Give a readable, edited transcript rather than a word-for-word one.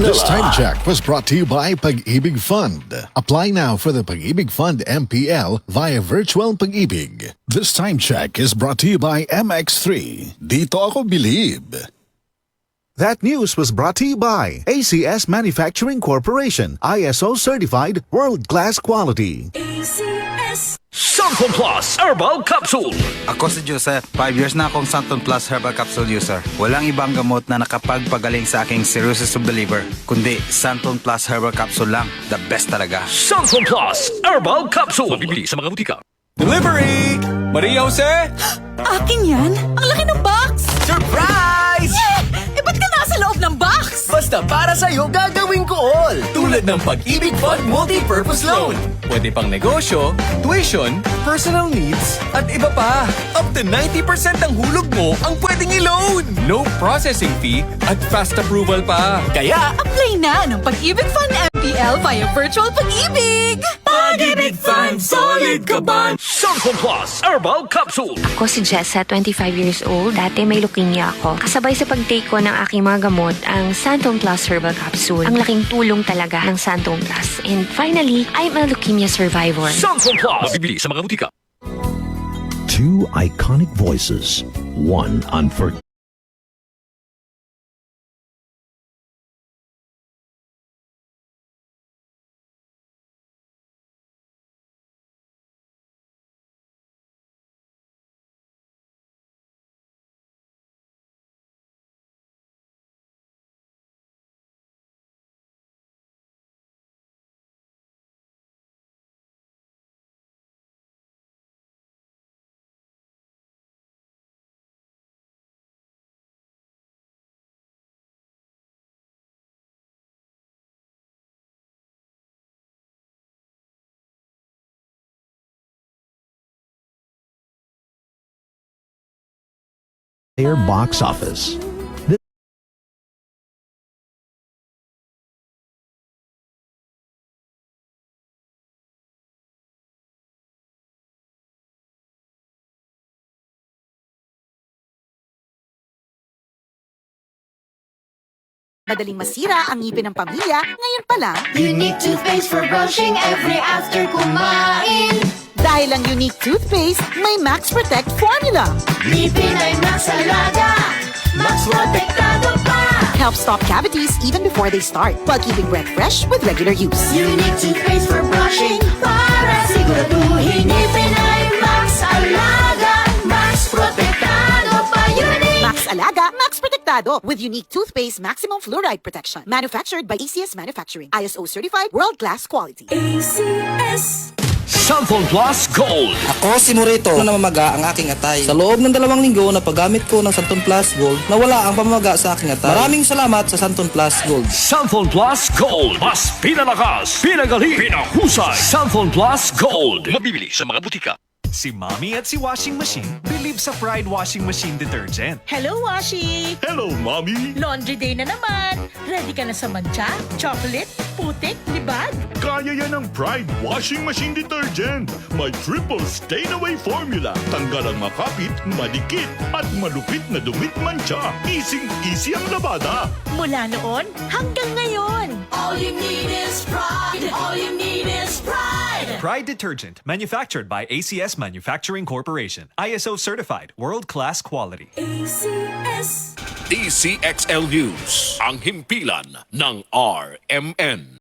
This time check was brought to you by Pag-ibig Fund. Apply now for the Pag-ibig Fund MPL via Virtual Pag-ibig. This time check is brought to you by MX3. Dito ako believe. That news was brought to you by ACS Manufacturing Corporation, ISO certified world-class quality. ACS Santon Plus Herbal Capsule. Ako si Joseph. 5 years na akong Santon Plus Herbal Capsule user. Walang ibang gamot na nakapagpagaling sa aking cirrhosis of the liver, kundi Santon Plus Herbal Capsule lang. The best talaga. Santon Plus Herbal Capsule. Mabibili sa mga butika. Delivery! Maria Jose? Akin yan? Ang laki ng box! Surprise! Eh, ba't ka nasa loob ng box? Basta para sa'yo gagawin ko all! Tulad ng Pag-ibig Fund Multi-Purpose Loan. Pwede pang negosyo, tuition, personal needs, at iba pa. Up to 90% ng hulog mo ang pwedeng i-loan. No processing fee at fast approval pa. Kaya, Apply na ng Pag-ibig Fund MPL via Virtual Pag-ibig! Pag-ibig Fund, solid ka ba? Santon Plus Herbal Capsule. Ako si Jessa, 25 years old. Dati may leukemia ako. Kasabay sa pag-take ko ng aking mga gamot, ang Santon Plus Herbal Capsule. Ang laking tulong talaga ng Santon Plus. And finally, I'm a leukemia survivor. Santon Plus. Mabibili sa mga butika. Two iconic voices, one unforgettable. Their box office. Madaling masira ang ngipin ng pamilya, ngayon pa lang. Unique toothpaste for brushing every after kumain. Dahil ang unique toothpaste, may Max Protect formula. Ngipin ay Max Alaga, Max Protektado pa. Helps stop cavities even before they start, while keeping breath fresh with regular use. Unique toothpaste for brushing para siguraduhin. Ngipin ay Max Alaga, Max Protektado pa. Unique Max Alaga, Max Protektado with unique toothpaste maximum fluoride protection. Manufactured by ACS Manufacturing. ISO certified world-class quality. ACS. Santon Plus Gold. Ako si Morito na namamaga ang aking atay. Sa loob ng 2 linggo na paggamit ko ng Santon Plus Gold, nawala ang pamamaga sa aking atay. Maraming salamat sa Santon Plus Gold. Santon Plus Gold. Mas pinalakas, pinagaling, pinahusay. Santon Plus Gold. Mabibili sa mga butika. Si Mommy at si Washing Machine believe sa Pride Washing Machine Detergent. Hello, Washi! Hello, Mommy. Laundry day na naman. Ready ka na sa mancha, chocolate, putik, libag? Kaya yan ang Pride Washing Machine Detergent. May triple stain-away formula. Tanggal ang makapit, madikit, at malupit na dumit mancha. Easy ang labada. Mula noon hanggang ngayon. All you need is pride. All you need is pride. Pride Detergent, manufactured by ACS Manufacturing Corporation. ISO certified, world-class quality. ACS. DCXL News. Ang himpilan ng RMN.